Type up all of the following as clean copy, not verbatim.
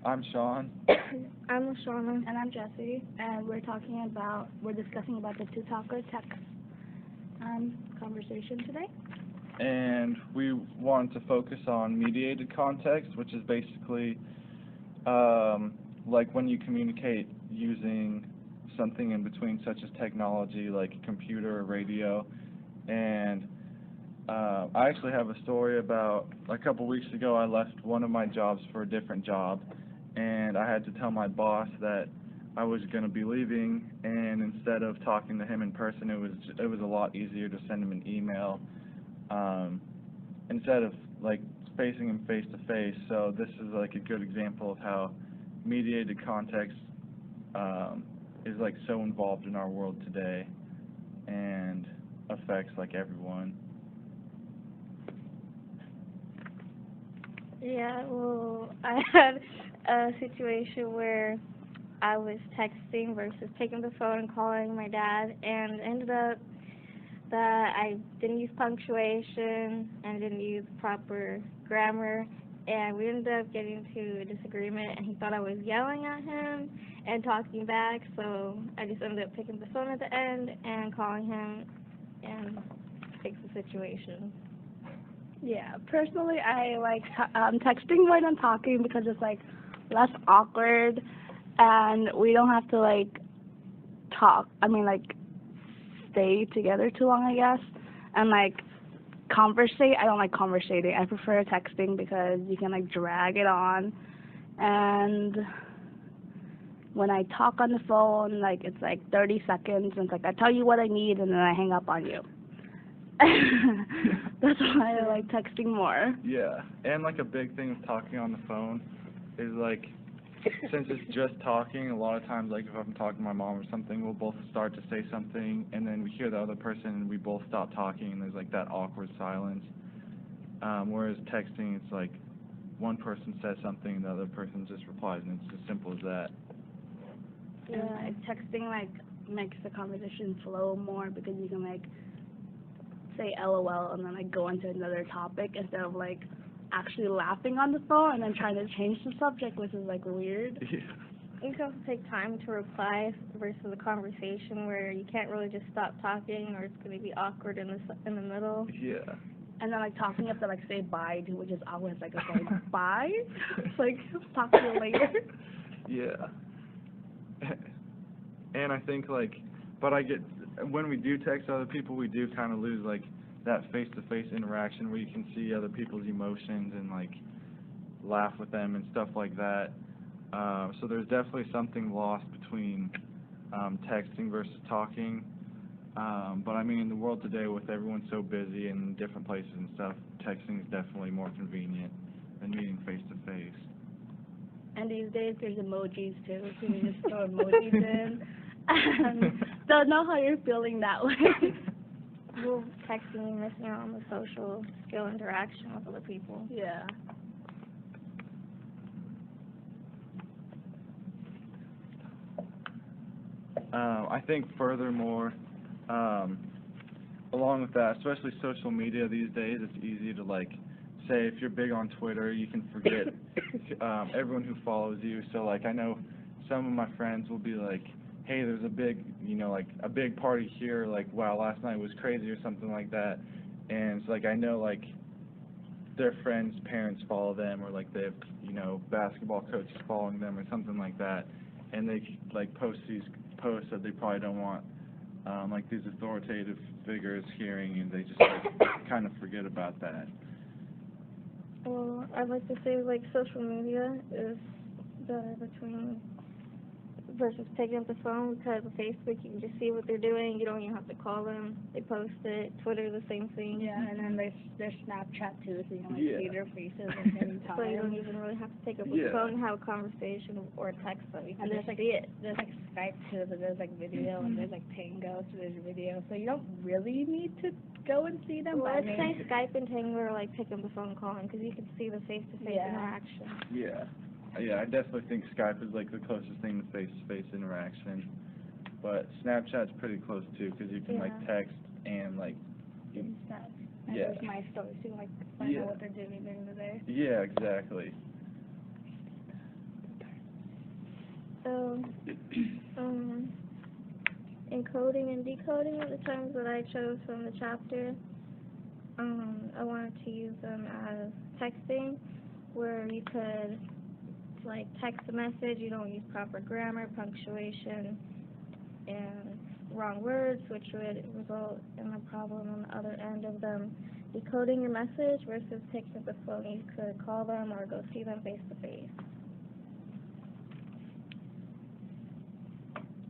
I'm Sean. I'm Shauna. And I'm Jessie, and we're discussing about the two-talker text conversation today. And we wanted to focus on mediated context, which is basically like when you communicate using something in between, such as technology like a computer or radio. And I actually have a story about a couple weeks ago. I left one of my jobs for a different job, and I had to tell my boss that I was going to be leaving, and instead of talking to him in person, it was a lot easier to send him an email instead of like facing him face to face. So this is like a good example of how mediated context is like so involved in our world today and affects like everyone. Yeah, well, I had a situation where I was texting versus picking the phone and calling my dad, and it ended up that I didn't use punctuation and didn't use proper grammar, and we ended up getting to a disagreement, and he thought I was yelling at him and talking back, so I just ended up picking the phone at the end and calling him and fix the situation. Yeah, personally, I like texting more than talking because it's like less awkward, and we don't have to like talk. I mean, like stay together too long, I guess, and like conversate. I don't like conversating. I prefer texting because you can like drag it on, and when I talk on the phone, like it's like 30 seconds, and it's like I tell you what I need, and then I hang up on you. That's why I like texting more. Yeah, and like a big thing with talking on the phone is like, since it's just talking, a lot of times like if I'm talking to my mom or something, we'll both start to say something, and then we hear the other person and we both stop talking, and there's like that awkward silence. Whereas texting, it's like one person says something and the other person just replies, and it's as simple as that. Yeah, like, texting like makes the conversation flow more because you can like say LOL and then like go into another topic instead of like actually laughing on the phone and then trying to change the subject, which is like weird. Yeah. You can also take time to reply versus a conversation where you can't really just stop talking, or it's going to be awkward in the middle. Yeah. And then like talking, you have to like say bye to, which is awkward. It's like, okay, bye. It's like talk to you later. Yeah. And I think like, but when we do text other people, we do kind of lose like that face-to-face interaction where you can see other people's emotions and like laugh with them and stuff like that. So there's definitely something lost between texting versus talking. But I mean, in the world today, with everyone so busy in different places and stuff, texting is definitely more convenient than meeting face-to-face. And these days there's emojis too, so you can just throw emojis in. And don't know how you're feeling that way. Well, texting, you're missing out on the social skill interaction with other people. Yeah. I think furthermore, along with that, especially social media these days, it's easy to like say if you're big on Twitter, you can forget everyone who follows you. So like I know some of my friends will be like, hey, there's a big, like a big party here, like wow, last night was crazy or something like that. And it's like I know like their friends' parents follow them, or like they have, basketball coaches following them or something like that, and they like post these posts that they probably don't want like these authoritative figures hearing, and they just like kind of forget about that. Well, I'd like to say like social media is better versus picking up the phone, because with Facebook you can just see what they're doing. You don't even have to call them. They post it. Twitter, the same thing. Yeah, and then there's Snapchat too, so you can like Yeah. see their faces at any time. So you don't even really have to pick up the Yeah. phone and have a conversation or text them. You can And just there's like see it. there's like Skype too, so there's like video and there's like Tango, so there's video. So you don't really need to go and see them. Well, but I'd say Skype and Tango are like picking up the phone and calling, because you can see the face-to-face Yeah. interaction. Yeah. Yeah, I definitely think Skype is like the closest thing to face-to-face interaction, but Snapchat's pretty close too, because you can like Yeah. text and like and stuff. And Yeah. there's my stories, so you can like find Yeah. out what they're doing during the day. Yeah, exactly. So, encoding and decoding are the terms that I chose from the chapter. I wanted to use them as texting, where you could, like, text a message, you don't use proper grammar, punctuation, and wrong words, which would result in a problem on the other end of them decoding your message versus picking up the phone. You could call them or go see them face to face.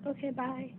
Okay, bye.